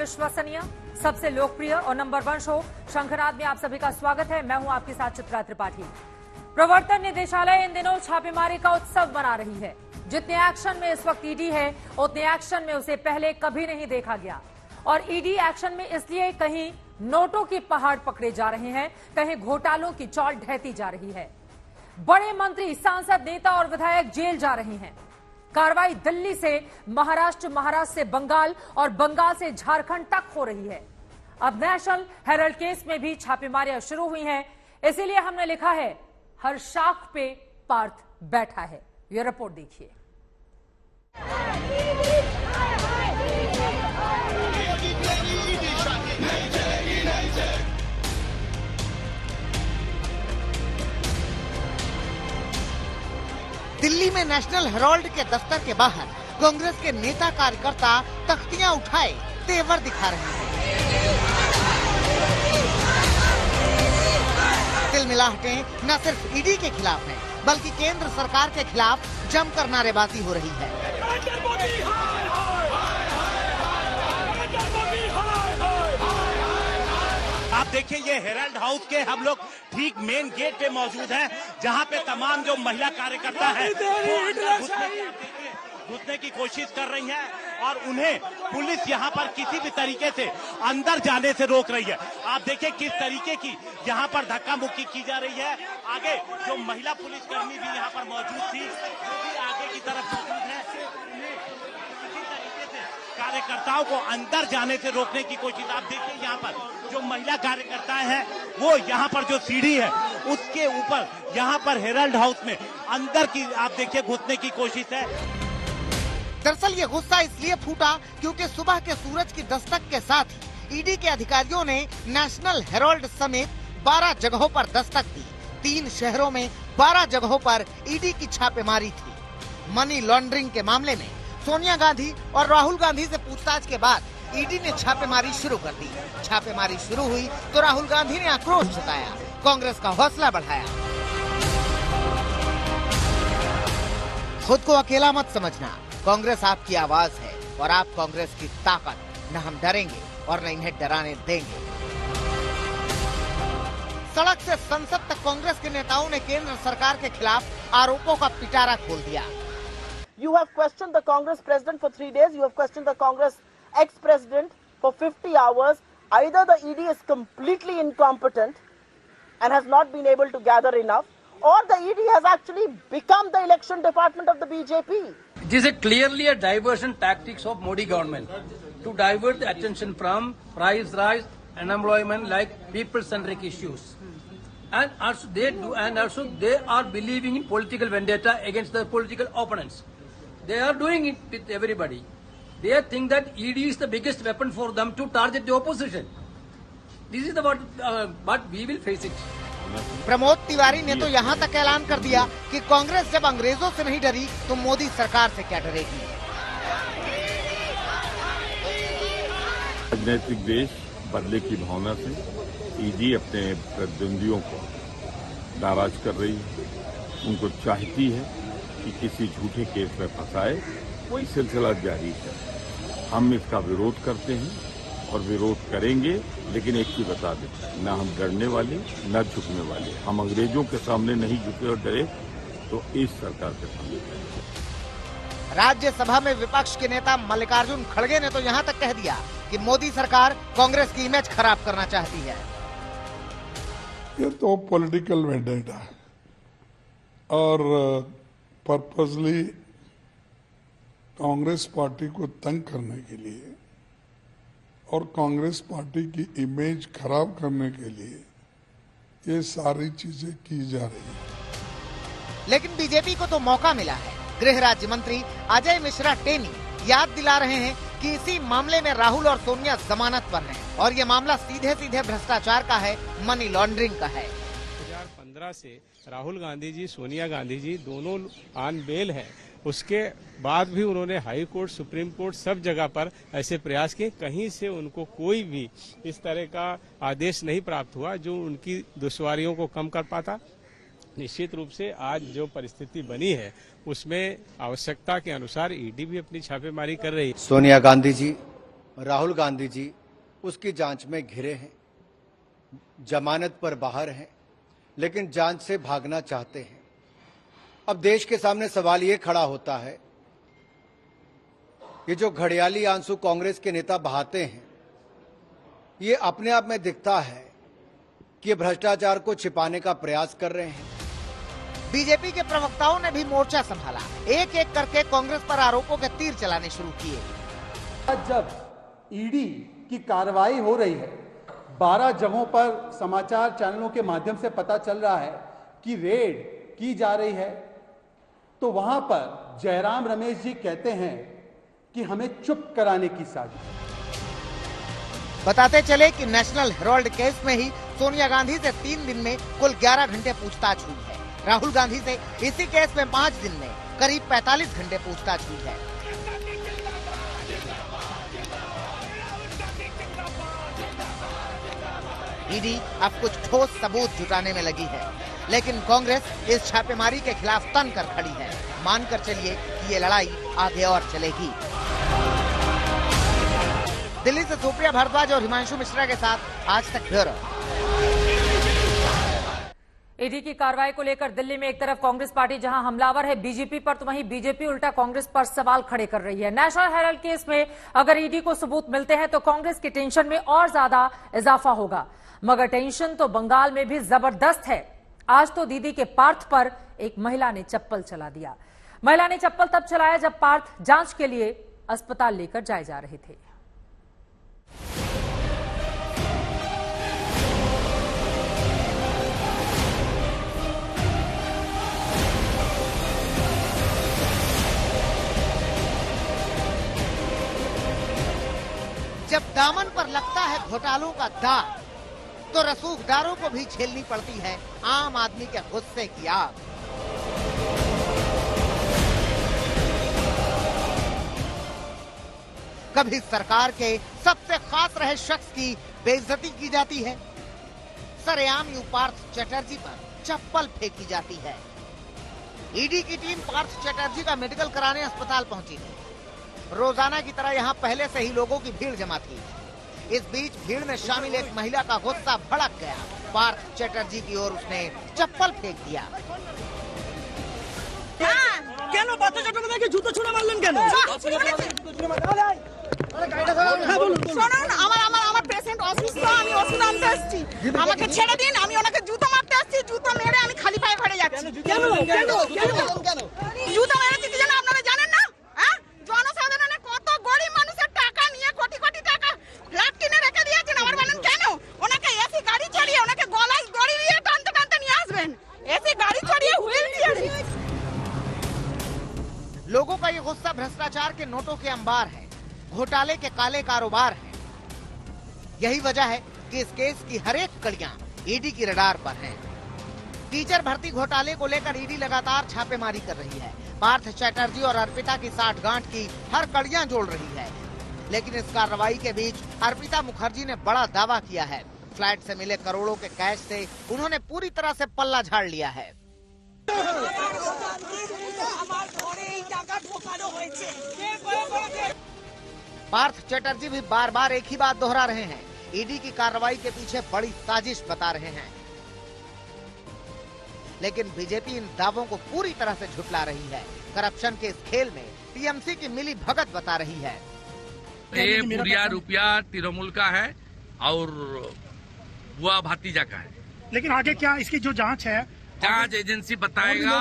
विश्वसनीय, सबसे लोकप्रिय और नंबर 1 शो शंखनाद में आप सभी का स्वागत है। मैं हूं आपके साथ चित्रा त्रिपाठी। प्रवर्तन निदेशालय इन दिनों छापेमारी का उत्सव मना रही है। जितने एक्शन में इस वक्त ईडी है, उतने एक्शन में उसे पहले कभी नहीं देखा गया। और ईडी एक्शन में इसलिए कहीं नोटों की पहाड़ पकड़े जा रहे हैं, कहीं घोटालों की चौल ढहती जा रही है। बड़े मंत्री, सांसद, नेता और विधायक जेल जा रहे हैं। कार्रवाई दिल्ली से महाराष्ट्र, महाराष्ट्र से बंगाल और बंगाल से झारखंड तक हो रही है। अब नेशनल हेराल्ड केस में भी छापेमारियां शुरू हुई हैं। इसीलिए हमने लिखा है, हर शाख पे पार्थ बैठा है। यह रिपोर्ट देखिए। दिल्ली में नेशनल हेराल्ड के दफ्तर के बाहर कांग्रेस के नेता कार्यकर्ता तख्तियां उठाए तेवर दिखा रहे हैं। तिलमिलाहटें न सिर्फ ईडी के खिलाफ हैं, बल्कि केंद्र सरकार के खिलाफ जमकर नारेबाजी हो रही है। आप देखिए, ये हेराल्ड हाउस के हम लोग ठीक मेन गेट पे मौजूद हैं, जहां पे तमाम जो महिला कार्यकर्ता हैं वो अंदर घुसने की कोशिश कर रही हैं और उन्हें पुलिस यहां पर किसी भी तरीके से अंदर जाने से रोक रही है। आप देखिए किस तरीके की यहां पर धक्का मुक्की की जा रही है। आगे जो महिला पुलिसकर्मी भी यहां पर मौजूद थी, वो भी आगे की तरफ मौजूद है। कार्यकर्ताओं को अंदर जाने से रोकने की कोशिश। आप देखिए यहाँ पर जो महिला कार्यकर्ताएं हैं, वो यहाँ पर जो सीढ़ी है उसके ऊपर यहाँ पर हेराल्ड हाउस में अंदर की आप देखिए घुसने की कोशिश है। दरअसल ये गुस्सा इसलिए फूटा क्योंकि सुबह के सूरज की दस्तक के साथ ही ईडी के अधिकारियों ने नेशनल हेराल्ड समेत 12 जगहों पर दस्तक दी। 3 शहरों में 12 जगहों पर ईडी की छापेमारी थी। मनी लॉन्ड्रिंग के मामले में सोनिया गांधी और राहुल गांधी से पूछताछ के बाद ईडी ने छापेमारी शुरू कर दी। छापेमारी शुरू हुई तो राहुल गांधी ने आक्रोश जताया, कांग्रेस का हौसला बढ़ाया। खुद को अकेला मत समझना, कांग्रेस आपकी आवाज है और आप कांग्रेस की ताकत। न हम डरेंगे और न इन्हें डराने देंगे। सड़क से संसद तक कांग्रेस के नेताओं ने केंद्र सरकार के खिलाफ आरोपों का पिटारा खोल दिया। You have questioned the Congress president for 3 days. You have questioned the Congress ex-president for 50 hours. Either the ED is completely incompetent and has not been able to gather enough, or the ED has actually become the election department of the BJP. This is clearly a diversion tactics of Modi government to divert the attention from price rise, unemployment, like people-centric issues. And also they are believing in political vendetta against their political opponents. They are doing it with everybody. They think that ED is the biggest weapon for them to target the opposition. This is what we will face it. Pramod Tiwari ने तो यहाँ तक ऐलान कर दिया कि कांग्रेस जब अंग्रेजों से नहीं डरी तो मोदी सरकार से क्या डरेगी। राजनीतिक देश बदले की भावना से ईडी अपने प्रतिद्वंदियों को नाराज कर रही है। उनको चाहती है कि किसी झूठे केस में फंसाए। वही सिलसिला जारी है। हम इसका विरोध करते हैं और विरोध करेंगे, लेकिन एक चीज बता दें, न हम डरने वाले न झुकने वाले। हम अंग्रेजों के सामने नहीं झुके और डरे तो इस सरकार के सामने डरे। राज्यसभा में विपक्ष के नेता मल्लिकार्जुन खड़गे ने तो यहाँ तक कह दिया कि मोदी सरकार कांग्रेस की इमेज खराब करना चाहती है। ये तो पॉलिटिकल वेंडेटा है और पर्पसली कांग्रेस पार्टी को तंग करने के लिए और कांग्रेस पार्टी की इमेज खराब करने के लिए ये सारी चीजें की जा रही है। लेकिन बीजेपी को तो मौका मिला है। गृह राज्य मंत्री अजय मिश्रा टेनी याद दिला रहे हैं कि इसी मामले में राहुल और सोनिया जमानत पर हैं और ये मामला सीधे सीधे भ्रष्टाचार का है, मनी लॉन्ड्रिंग का है। 2015 से राहुल गांधी जी, सोनिया गांधी जी दोनों ऑन बेल हैं। उसके बाद भी उन्होंने हाई कोर्ट, सुप्रीम कोर्ट सब जगह पर ऐसे प्रयास किए, कहीं से उनको कोई भी इस तरह का आदेश नहीं प्राप्त हुआ जो उनकी दुश्वारियों को कम कर पाता। निश्चित रूप से आज जो परिस्थिति बनी है उसमें आवश्यकता के अनुसार ईडी भी अपनी छापेमारी कर रही है। सोनिया गांधी जी राहुल गांधी जी उसकी जांच में घिरे हैं, जमानत पर बाहर हैं, लेकिन जांच से भागना चाहते हैं। अब देश के सामने सवाल ये खड़ा होता है, ये जो घड़ियाली आंसू कांग्रेस के नेता बहाते हैं, ये अपने आप में दिखता है कि ये भ्रष्टाचार को छिपाने का प्रयास कर रहे हैं। बीजेपी के प्रवक्ताओं ने भी मोर्चा संभाला, एक एक करके कांग्रेस पर आरोपों के तीर चलाने शुरू किए। जब ईडी की कार्रवाई हो रही है, 12 जगहों पर समाचार चैनलों के माध्यम से पता चल रहा है कि रेड की जा रही है, तो वहां पर जयराम रमेश जी कहते हैं कि हमें चुप कराने की साजिश। बताते चले कि नेशनल हेराल्ड केस में ही सोनिया गांधी से 3 दिन में कुल 11 घंटे पूछताछ हुई है। राहुल गांधी से इसी केस में 5 दिन में करीब 45 घंटे पूछताछ हुई है। ईडी अब कुछ ठोस सबूत जुटाने में लगी है, लेकिन कांग्रेस इस छापेमारी के खिलाफ तन कर खड़ी है। मानकर चलिए कि ये लड़ाई आगे और चलेगी। दिल्ली से सुप्रिया भारद्वाज और हिमांशु मिश्रा के साथ आज तक ब्यूरो। ईडी की कार्रवाई को लेकर दिल्ली में एक तरफ कांग्रेस पार्टी जहां हमलावर है बीजेपी पर, तो वहीं बीजेपी उल्टा कांग्रेस पर सवाल खड़े कर रही है। नेशनल हेराल्ड केस में अगर ईडी को सबूत मिलते हैं तो कांग्रेस की टेंशन में और ज्यादा इजाफा होगा, मगर टेंशन तो बंगाल में भी जबरदस्त है। आज तो दीदी के पार्थ पर एक महिला ने चप्पल चला दिया। महिला ने चप्पल तब चलाया जब पार्थ जांच के लिए अस्पताल लेकर जाए जा रहे थे। जब दामन पर लगता है घोटालों का दाग, तो रसूखदारों को भी झेलनी पड़ती है आम आदमी के गुस्से की आग। कभी सरकार के सबसे खास रहे शख्स की बेइज्जती की जाती है, सरेआम यूं पार्थ चटर्जी पर चप्पल फेंकी जाती है। ईडी की टीम पार्थ चटर्जी का मेडिकल कराने अस्पताल पहुंची थी। रोजाना की तरह यहाँ पहले से ही लोगों की भीड़ जमा थी। इस बीच भीड़ में शामिल एक महिला का गुस्सा भड़क गया। पार्थ चटर्जी की ओर उसने चप्पल फेंक दिया। ছেড়ে দিন, আমি ওনাকে জুতো মারতে আসছি, জুতো মেরে আমি খালি পায়ে ঘরে যাচ্ছি। কেন জুতো মেরেছি কি জানেন আপনারা জানেন না? জনসাধারণের কত গরিব মানুষের টাকা নিয়ে কোটি কোটি টাকা ফ্ল্যাট কিনে রেখে দিয়েছেন, আবার বলেন কেন ওনাকে এসি গাড়ি চড়িয়ে ওনাকে গলায় দড়ি দিয়ে টানতে টানতে নিয়ে আসবেন, এসি গাড়ি চড়িয়ে হুইল চেয়ারে। लोगों का ये गुस्सा भ्रष्टाचार के नोटों के अंबार है, घोटाले के काले कारोबार है। यही वजह है कि इस केस की हर एक कड़ियां ईडी की रडार पर हैं। टीचर भर्ती घोटाले को लेकर ईडी लगातार छापेमारी कर रही है। पार्थ चटर्जी और अर्पिता की साठगांठ की हर कड़ियां जोड़ रही है, लेकिन इस कार्रवाई के बीच अर्पिता मुखर्जी ने बड़ा दावा किया है। फ्लैट से मिले करोड़ों के कैश से उन्होंने पूरी तरह से पल्ला झाड़ लिया है। पार्थ चटर्जी भी बार बार एक ही बात दोहरा रहे हैं, ईडी की कार्रवाई के पीछे बड़ी साजिश बता रहे हैं। लेकिन बीजेपी इन दावों को पूरी तरह से झुठला रही है। करप्शन के इस खेल में टीएमसी की मिली भगत बता रही है। ये पूरा रुपया तृणमूल का है और बुआ भातीजा का है। लेकिन आगे क्या इसकी जो जांच है, जांच एजेंसी बताएगा।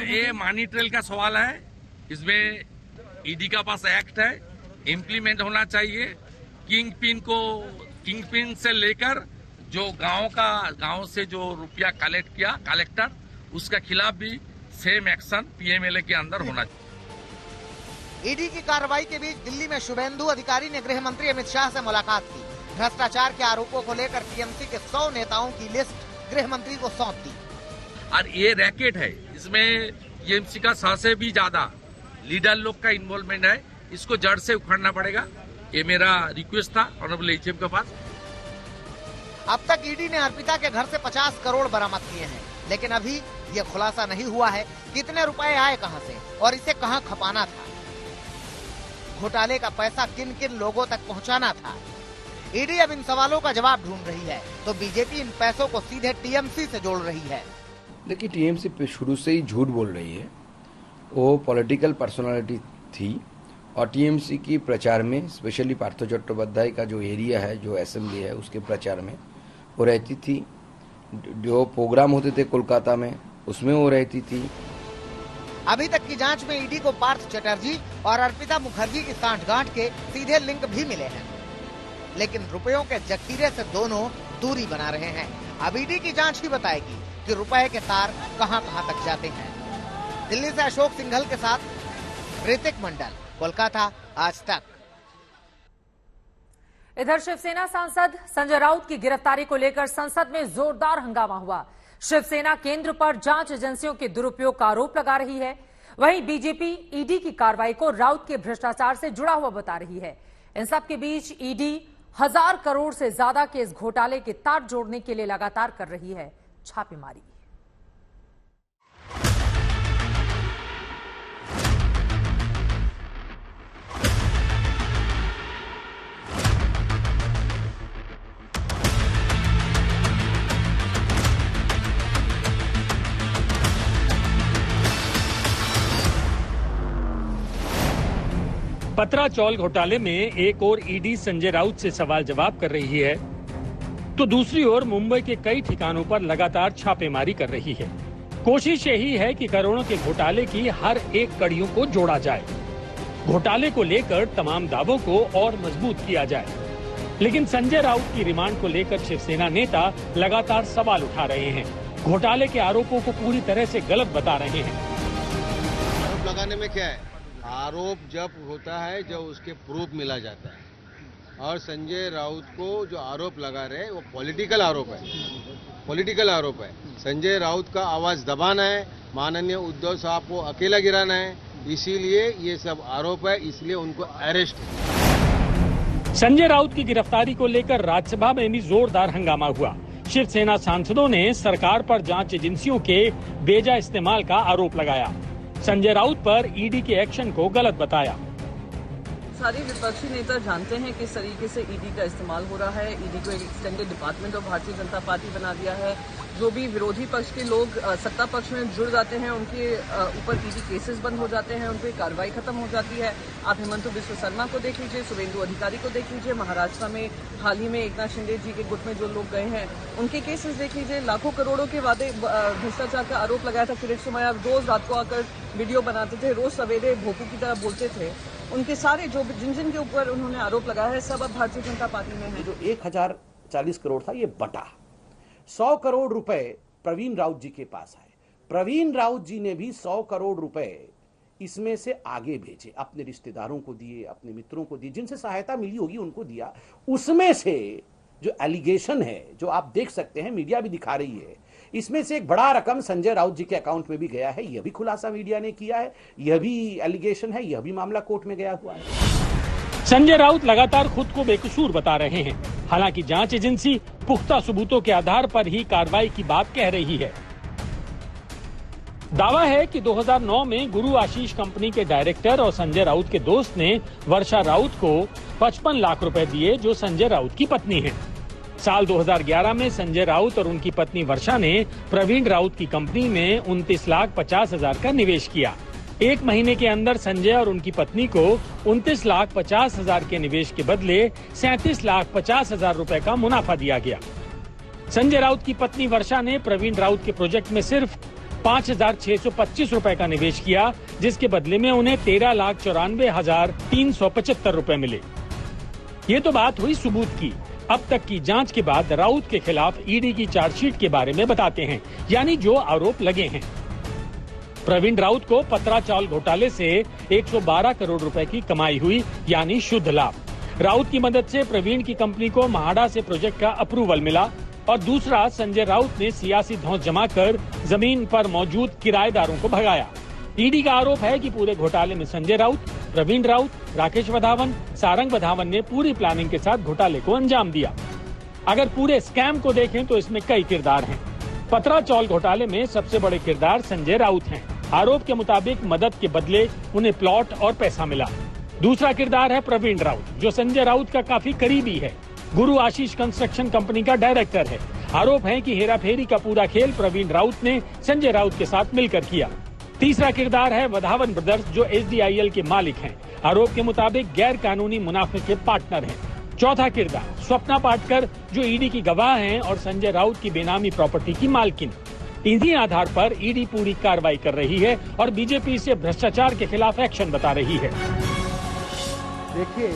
ये मनी ट्रेल का सवाल है, इसमें ईडी का पास एक्ट है, इम्प्लीमेंट होना चाहिए। किंग पिन से लेकर जो गांव से जो रुपया कलेक्ट किया कलेक्टर, उसका खिलाफ भी सेम एक्शन पीएमएलए के अंदर होना चाहिए। ईडी की कार्रवाई के बीच दिल्ली में शुभेंदु अधिकारी ने गृह मंत्री अमित शाह से मुलाकात की। भ्रष्टाचार के आरोपों को लेकर टीएमसी के 100 नेताओं की लिस्ट गृह मंत्री को सौंप दी। और ये रैकेट है, इसमें टीएमसी का 100 से भी ज्यादा लीडर लोग का इन्वॉल्वमेंट है, इसको जड़ से उखाड़ना पड़ेगा। ये मेरा रिक्वेस्ट था ऑनरेबल एचएम के पास। अब तक ईडी ने अर्पिता के घर से 50 करोड़ बरामद किए हैं, लेकिन अभी ये खुलासा नहीं हुआ है कितने रुपए आए कहां से और इसे कहां खपाना था। घोटाले का पैसा किन किन लोगों तक पहुंचाना था। ईडी अब इन सवालों का जवाब ढूंढ रही है तो बीजेपी इन पैसों को सीधे टीएमसी से जोड़ रही है। देखिए, टीएमसी शुरू से ही झूठ बोल रही है। वो पॉलिटिकल पर्सनालिटी थी और टीएमसी की प्रचार में, स्पेशली पार्थो चट्टोपाध्याय का जो एरिया है, जो असेंबली है, उसके प्रचार में वो रहती थी। जो प्रोग्राम होते थे कोलकाता में, उसमें वो रहती थी। अभी तक की जांच में ईडी को पार्थ चटर्जी और अर्पिता मुखर्जी की सांठगांठ के सीधे लिंक भी मिले हैं, लेकिन रुपयों के जखीरे से दोनों दूरी बना रहे हैं। अब ईडी की जांच ही बताएगी कि रुपए के तार कहां-कहां तक जाते हैं। दिल्ली से अशोक सिंघल के साथ ऋतिक मंडल, कोलकाता, आज तक। इधर शिवसेना सांसद संजय राउत की गिरफ्तारी को लेकर संसद में जोरदार हंगामा हुआ। शिवसेना केंद्र पर जांच एजेंसियों के दुरुपयोग का आरोप लगा रही है। वहीं बीजेपी ईडी की कार्रवाई को राउत के भ्रष्टाचार से जुड़ा हुआ बता रही है। इन सब के बीच ईडी 1000 करोड़ से ज्यादा के इस घोटाले के तार जोड़ने के लिए लगातार कर रही है छापेमारी। पतरा चौल घोटाले में एक और ईडी संजय राउत से सवाल जवाब कर रही है तो दूसरी ओर मुंबई के कई ठिकानों पर लगातार छापेमारी कर रही है। कोशिश यही है कि करोड़ों के घोटाले की हर एक कड़ियों को जोड़ा जाए, घोटाले को लेकर तमाम दावों को और मजबूत किया जाए। लेकिन संजय राउत की रिमांड को लेकर शिवसेना नेता लगातार सवाल उठा रहे हैं, घोटाले के आरोपों को पूरी तरह से गलत बता रहे हैं। आरोप लगाने में क्या है? आरोप जब होता है जब उसके प्रूफ मिला जाता है, और संजय राउत को जो आरोप लगा रहे हैं वो पॉलिटिकल आरोप है, पॉलिटिकल आरोप है। संजय राउत का आवाज दबाना है, माननीय उद्धव साहब को अकेला गिराना है, इसीलिए ये सब आरोप है, इसलिए उनको अरेस्ट। संजय राउत की गिरफ्तारी को लेकर राज्यसभा में भी जोरदार हंगामा हुआ। शिवसेना सांसदों ने सरकार पर जांच एजेंसियों के बेजा इस्तेमाल का आरोप लगाया। संजय राउत पर ईडी के एक्शन को गलत बताया। सारे विपक्षी नेता जानते हैं किस तरीके से ईडी का इस्तेमाल हो रहा है। ईडी को एक extended department of Bharatiya Janata party बना दिया है। जो भी विरोधी पक्ष के लोग सत्ता पक्ष में जुड़ जाते हैं, उनके ऊपर ईडी केसेस बंद हो जाते हैं, उन पर कार्रवाई खत्म हो जाती है। आप हेमंत बिस्व शर्मा को देख लीजिए, शुभेंदु अधिकारी को देख लीजिए, महाराष्ट्र में हाल ही में एकनाथ शिंदे जी के गुट में जो लोग गए हैं उनके केसेस देख लीजिए। लाखों करोड़ों के वादे, भ्रष्टाचार का आरोप लगाया था। किरीट सोमैया रोज रात को आकर वीडियो बनाते थे, रोज सवेरे भोपू की तरह बोलते थे। उनके सारे जो जिन के ऊपर उन्होंने आरोप लगाया है सब अब भारतीय जनता पार्टी में है। जो 1040 करोड़ था ये बटा 100 करोड़ रुपए प्रवीण राउत जी के पास है। प्रवीण राउत जी ने भी 100 करोड़ रुपए इसमें से आगे भेजे, अपने रिश्तेदारों को दिए, अपने मित्रों को दिए, जिनसे सहायता मिली होगी उनको दिया। उसमें से जो एलिगेशन है, जो आप देख सकते हैं, मीडिया भी दिखा रही है, इसमें से एक बड़ा रकम संजय राउत जी के अकाउंट में भी गया है। यह भी खुलासा मीडिया ने किया है, यह भी एलिगेशन है, यह भी मामला कोर्ट में गया हुआ है। संजय राउत लगातार खुद को बेकसूर बता रहे हैं। हालांकि जांच एजेंसी पुख्ता सबूतों के आधार पर ही कार्रवाई की बात कह रही है। दावा है कि 2009 में गुरु आशीष कंपनी के डायरेक्टर और संजय राउत के दोस्त ने वर्षा राउत को 55 लाख रुपए दिए, जो संजय राउत की पत्नी है। साल 2011 में संजय राउत और उनकी पत्नी वर्षा ने प्रवीण राउत की कंपनी में 29,50,000 का निवेश किया। एक महीने के अंदर संजय और उनकी पत्नी को 29,50,000 के निवेश के बदले 37,50,000 रुपए का मुनाफा दिया गया। संजय राउत की पत्नी वर्षा ने प्रवीण राउत के प्रोजेक्ट में सिर्फ 5,625 रुपए का निवेश किया, जिसके बदले में उन्हें 13,94,375 रुपए मिले। ये तो बात हुई सबूत की। अब तक की जांच के बाद राउत के खिलाफ ईडी की चार्जशीट के बारे में बताते हैं, यानी जो आरोप लगे हैं। प्रवीण राउत को पतरा चावल घोटाले से 112 करोड़ रुपए की कमाई हुई, यानी शुद्ध लाभ। राउत की मदद से प्रवीण की कंपनी को महाड़ा से प्रोजेक्ट का अप्रूवल मिला और दूसरा, संजय राउत ने सियासी धौंस जमाकर जमीन पर मौजूद किराएदारों को भगाया। ईडी का आरोप है कि पूरे घोटाले में संजय राउत, प्रवीण राउत, राकेश वधावन, सारंग वधावन ने पूरी प्लानिंग के साथ घोटाले को अंजाम दिया। अगर पूरे स्कैम को देखें तो इसमें कई किरदार हैं। पतरा चौल घोटाले में सबसे बड़े किरदार संजय राउत हैं। आरोप के मुताबिक मदद के बदले उन्हें प्लॉट और पैसा मिला। दूसरा किरदार है प्रवीण राउत, जो संजय राउत का काफी करीबी है। गुरु आशीष कंस्ट्रक्शन कंपनी का डायरेक्टर है। आरोप है कि हेराफेरी का पूरा खेल प्रवीण राउत ने संजय राउत के साथ मिलकर किया। तीसरा किरदार है वधावन ब्रदर्स, जो SDIL के मालिक हैं। आरोप के मुताबिक गैर कानूनी मुनाफे के पार्टनर हैं। चौथा किरदार स्वप्ना पाटकर, जो ईडी की गवाह हैं और संजय राउत की बेनामी प्रॉपर्टी की मालकिन। इन्हीं आधार पर ईडी पूरी कार्रवाई कर रही है और बीजेपी से भ्रष्टाचार के खिलाफ एक्शन बता रही है। देखिए,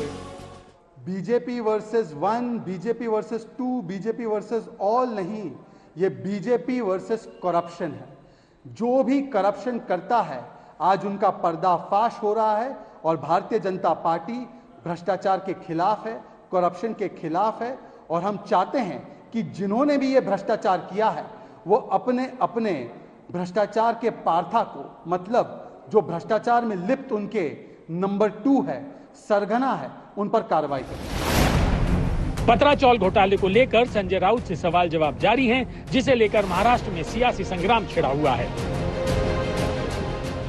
BJP versus 1, BJP versus 2, BJP versus all नहीं, ये बीजेपी वर्सेस करप्शन है। जो भी करप्शन करता है आज उनका पर्दाफाश हो रहा है और भारतीय जनता पार्टी भ्रष्टाचार के खिलाफ है, करप्शन के खिलाफ है। और हम चाहते हैं कि जिन्होंने भी ये भ्रष्टाचार किया है वो अपने अपने भ्रष्टाचार के पार्था को, मतलब जो भ्रष्टाचार में लिप्त उनके नंबर 2 है, सरगना है, उन पर कार्रवाई करें। पतराचौल घोटाले को लेकर संजय राउत से सवाल जवाब जारी हैं, जिसे लेकर महाराष्ट्र में सियासी संग्राम छिड़ा हुआ है।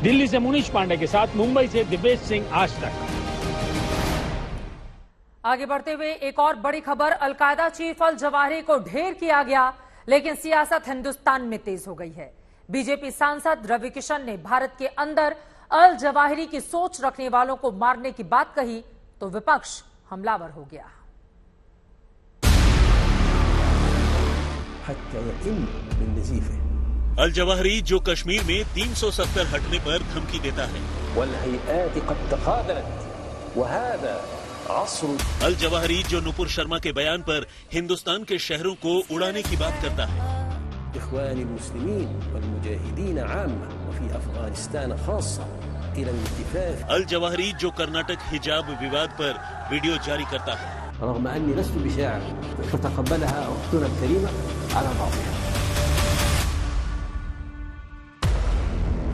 दिल्ली से मुनीश पांडे के साथ मुंबई से दिवेश सिंह, आज तक। आगे बढ़ते हुए एक और बड़ी खबर, अलकायदा चीफ अल जवाहिरी को ढेर किया गया, लेकिन सियासत हिंदुस्तान में तेज हो गई है। बीजेपी सांसद रवि किशन ने भारत के अंदर अल जवाहिरी की सोच रखने वालों को मारने की बात कही तो विपक्ष हमलावर हो गया। अल जवाहिरी जो कश्मीर में 370 हटने पर धमकी देता है। अल जवाहिरी जो नुपुर शर्मा के बयान पर हिंदुस्तान के शहरों को उड़ाने की बात करता है। अल जवाहिरी जो कर्नाटक हिजाब विवाद पर वीडियो जारी करता है।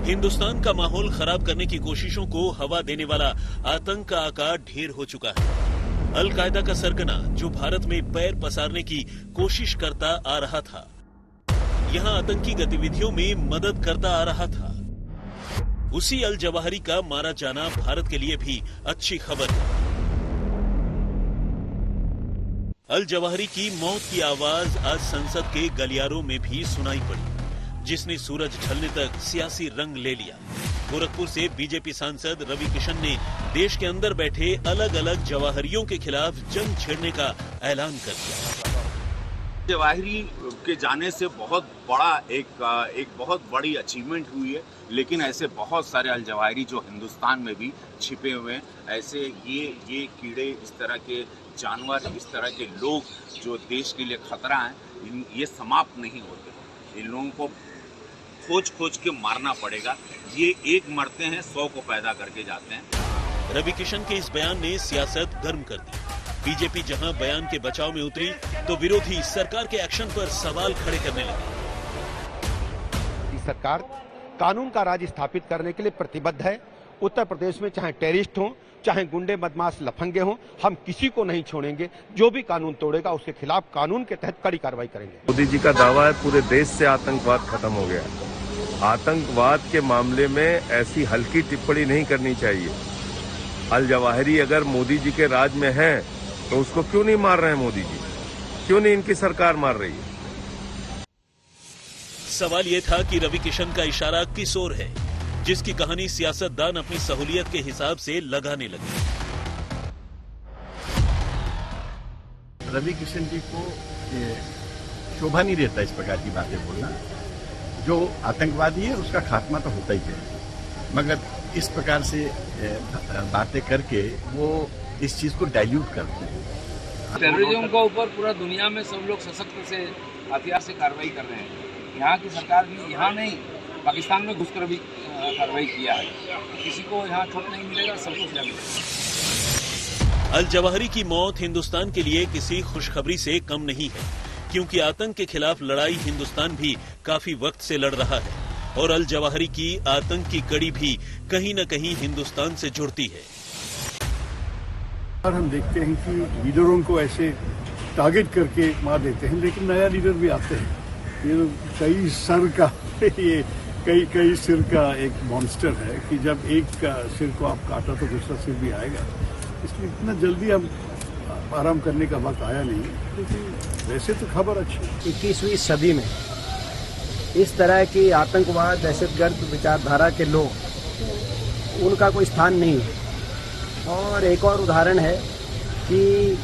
हिंदुस्तान का माहौल खराब करने की कोशिशों को हवा देने वाला आतंक का आकार ढेर हो चुका है। अल कायदा का सरगना जो भारत में पैर पसारने की कोशिश करता आ रहा था, यहां आतंकी गतिविधियों में मदद करता आ रहा था। उसी अल जवाहिरी का मारा जाना भारत के लिए भी अच्छी खबर है। अल जवाहिरी की मौत की आवाज आज संसद के गलियारों में भी सुनाई पड़ी, जिसने सूरज ढलने तक सियासी रंग ले लिया। गोरखपुर से बीजेपी सांसद रवि किशन ने देश के अंदर बैठे अलग अलग जवाहिरियों के खिलाफ जंग छेड़ने का ऐलान कर दिया। जवाहिरी के जाने से बहुत बड़ा एक बहुत बड़ी अचीवमेंट हुई है, लेकिन ऐसे बहुत सारे अल जवाहिरी जो हिंदुस्तान में भी छिपे हुए हैं। ऐसे ये कीड़े, इस तरह के जानवर, इस तरह के लोग जो देश के लिए खतरा हैं, ये समाप्त नहीं होते। इन लोगों को खोज खोज के मारना पड़ेगा। ये एक मरते हैं 100 को पैदा करके जाते हैं। रवि किशन के इस बयान ने सियासत गर्म कर दी। बीजेपी जहां बयान के बचाव में उतरी तो विरोधी सरकार के एक्शन पर सवाल खड़े करने लगे। सरकार कानून का राज स्थापित करने के लिए प्रतिबद्ध है। उत्तर प्रदेश में चाहे टेररिस्ट हों, चाहे गुंडे बदमाश लफंगे हों, हम किसी को नहीं छोड़ेंगे। जो भी कानून तोड़ेगा उसके खिलाफ कानून के तहत कड़ी कार्रवाई करेंगे। मोदी जी का दावा है पूरे देश से आतंकवाद खत्म हो गया। आतंकवाद के मामले में ऐसी हल्की टिप्पणी नहीं करनी चाहिए। अल जवाहिरी अगर मोदी जी के राज में है तो उसको क्यों नहीं मार रहे हैं मोदी जी? क्यों नहीं इनकी सरकार मार रही है? सवाल ये था कि रवि किशन का इशारा किस ओर है, जिसकी कहानी सियासतदान अपनी सहूलियत के हिसाब से लगाने लगे। रवि किशन जी को शोभा नहीं देता इस प्रकार की बातें बोलना। जो आतंकवादी है उसका खात्मा तो होता ही है, मगर इस प्रकार से बातें करके वो इस चीज को डाइल्यूट करते हैं। टेररिज्म के ऊपर पूरा दुनिया में सब लोग सशक्त से हथियार से कार्रवाई कर रहे हैं। यहाँ की सरकार भी, यहाँ नहीं पाकिस्तान में घुसकर भी कार्रवाई किया है। किसी को यहाँ छूट नहीं मिलेगा, सबको सजा मिलेगा। अल जवाहिरी की मौत हिंदुस्तान के लिए किसी खुशखबरी से कम नहीं है, क्योंकि आतंक के खिलाफ लड़ाई हिंदुस्तान भी काफी वक्त से लड़ रहा है और अल जवाहिरी की आतंक की कड़ी भी कहीं न कहीं हिंदुस्तान से जुड़ती है। और हम देखते हैं कि लीडरों को ऐसे टारगेट करके मार देते हैं, लेकिन नया लीडर भी आते हैं। ये कई सर का ये कई सिर का एक मॉन्स्टर है कि जब एक का सिर को आप काटा तो दूसरा सिर भी आएगा, इसलिए इतना जल्दी अब आराम करने का वक्त आया नहीं। लेकिन वैसे तो खबर अच्छी है। 21वीं सदी में इस तरह की आतंकवाद, दहशतगर्द विचारधारा के लोग, उनका कोई स्थान नहीं है। और एक और उदाहरण है कि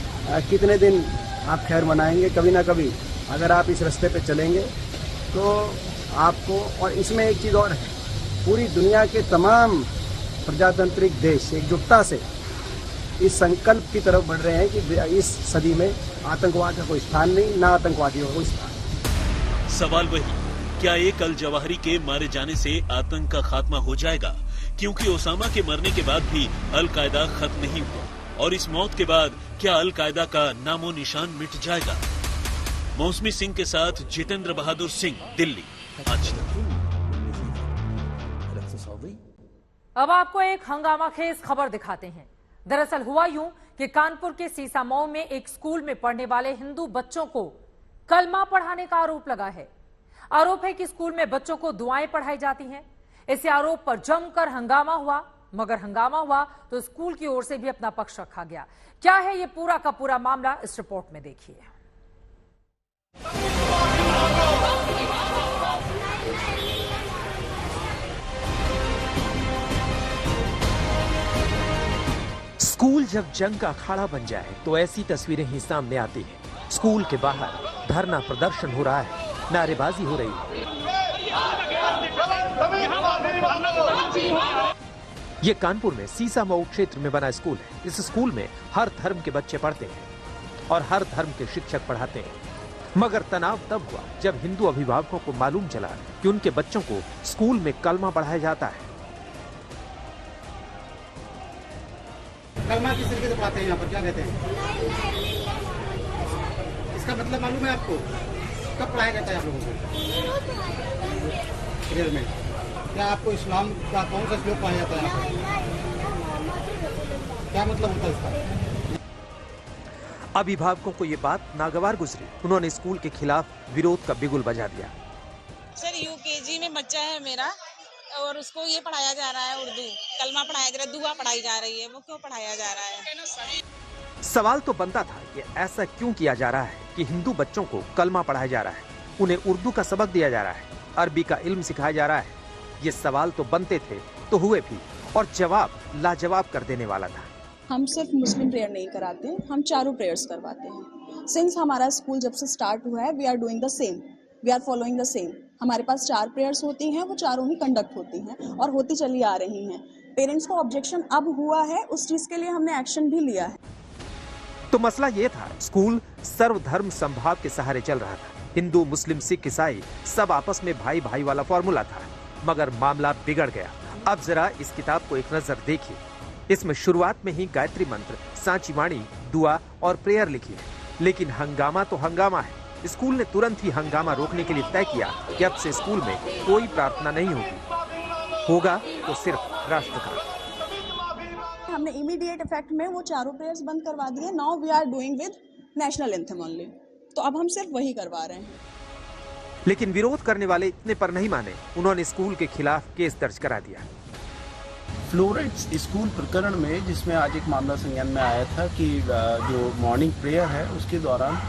कितने दिन आप खैर मनाएंगे, कभी ना कभी अगर आप इस रास्ते पे चलेंगे तो आपको। और इसमें एक चीज़ और है, पूरी दुनिया के तमाम प्रजातांत्रिक देश एकजुटता से इस संकल्प की तरफ बढ़ रहे हैं कि इस सदी में आतंकवाद का कोई स्थान नहीं, ना आतंकवादियों का कोई स्थान। सवाल वही, क्या एक अल जवाहिरी के मारे जाने से आतंक का खात्मा हो जाएगा? क्योंकि ओसामा के मरने के बाद भी अल कायदा खत्म नहीं हुआ, और इस मौत के बाद क्या अल कायदा का नामो निशान मिट जाएगा? मौसमी सिंह के साथ जितेंद्र बहादुर सिंह, दिल्ली, आज तक। अब आपको एक हंगामाखेज खबर दिखाते हैं। दरअसल हुआ यूं कि कानपुर के सीसामऊ में एक स्कूल में पढ़ने वाले हिंदू बच्चों को कलमा पढ़ाने का आरोप लगा है। आरोप है कि स्कूल में बच्चों को दुआएं पढ़ाई जाती हैं। इसी आरोप पर जमकर हंगामा हुआ, मगर हंगामा हुआ तो स्कूल की ओर से भी अपना पक्ष रखा गया। क्या है ये पूरा का पूरा मामला, इस रिपोर्ट में देखिए। स्कूल जब जंग का अखाड़ा बन जाए तो ऐसी तस्वीरें ही सामने आती हैं। स्कूल के बाहर धरना प्रदर्शन हो रहा है, नारेबाजी हो रही है। ये कानपुर में सीसामऊ क्षेत्र में बना स्कूल है। इस स्कूल में हर धर्म के बच्चे पढ़ते हैं और हर धर्म के शिक्षक पढ़ाते हैं। मगर तनाव तब हुआ जब हिंदू अभिभावकों को मालूम चला कि उनके बच्चों को स्कूल में कलमा पढ़ाया जाता है। कलमा किस तरीके से पढ़ाते हैं यहाँ पर, क्या कहते हैं? इसका मतलब मालूम है आपको? कब पढ़ाया जाता है आप लोगों को? प्रेयर में। क्या आपको इस्लाम का कौन सा श्लोक पढ़ाया जाता है? क्या मतलब होता है इसका? अभिभावकों को ये बात नागवार गुजरी। उन्होंने स्कूल के खिलाफ विरोध का बिगुल बजा दिया। सर यूकेजी में बच्चा है मेरा और उसको ये पढ़ाया जा रहा है उर्दू, कलमा पढ़ाया जा रहा है, दुआ पढ़ाई जा रही है, वो क्यों पढ़ाया जा रहा है? सवाल तो बनता था कि ऐसा क्यों किया जा रहा है कि हिंदू बच्चों को कलमा पढ़ाया जा रहा है, उन्हें उर्दू का सबक दिया जा रहा है, अरबी का इल्म सिखाया जा रहा है। ये सवाल तो बनते थे तो हुए भी, और जवाब लाजवाब कर देने वाला था। हम सिर्फ मुस्लिम प्रेयर नहीं कराते हैं, हम चारों प्रेयर्स करवाते हैं। सिंस हमारा स्कूल जब से स्टार्ट हुआ है, we are doing the same, we are following the same. हमारे पास 4 प्रेयर्स होती हैं, वो चारों ही कंडक्ट होती हैं और होती चली आ रही हैं। पेरेंट्स को ऑब्जेक्शन अब हुआ है, उस चीज के लिए हमने एक्शन भी लिया है। तो मसला ये था, स्कूल सर्वधर्म संभाव के सहारे चल रहा था। हिंदू, मुस्लिम, सिख, ईसाई सब आपस में भाई भाई वाला फॉर्मूला था। मगर मामला बिगड़ गया। अब जरा इस किताब को एक नजर देखिए। इसमें शुरुआत में ही गायत्री मंत्र, सांची वाणी, दुआ और प्रेयर लिखी है। लेकिन हंगामा तो हंगामा है। स्कूल ने तुरंत ही हंगामा रोकने के लिए तय किया कि अब से स्कूल में कोई प्रार्थना नहीं होगी, होगा तो सिर्फ राष्ट्रगान। हमने इमीडिएट इफेक्ट में वो चारों प्रेयर्स बंद करवा दिए। Now we are doing with national anthem only. तो अब हम सिर्फ वही करवा रहे हैं। लेकिन विरोध करने वाले इतने पर नहीं माने, उन्होंने स्कूल के खिलाफ केस दर्ज करा दिया। फ्लोराइड स्कूल प्रकरण में, जिसमें आज एक मामला संज्ञान में आया था कि जो मॉर्निंग प्रेयर है उसके दौरान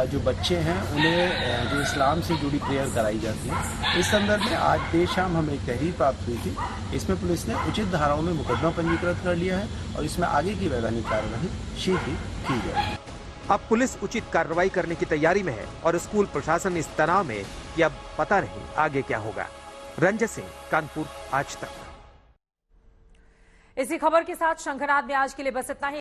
जो बच्चे हैं उन्हें जो इस्लाम से जुड़ी प्रेयर कराई जाती है, इस संदर्भ में आज देर शाम हमें एक तहरीर प्राप्त हुई थी। इसमें पुलिस ने उचित धाराओं में मुकदमा पंजीकृत कर लिया है और इसमें आगे की वैधानिक कार्यवाही शीघ्र ही की जाएगी। अब पुलिस उचित कार्रवाई करने की तैयारी में है और स्कूल प्रशासन इस तनाव में कि अब पता नहीं आगे क्या होगा। रंजन सिंह, कानपुर, आज तक। इसी खबर के साथ शंखनाद में आज के लिए बस इतना ही।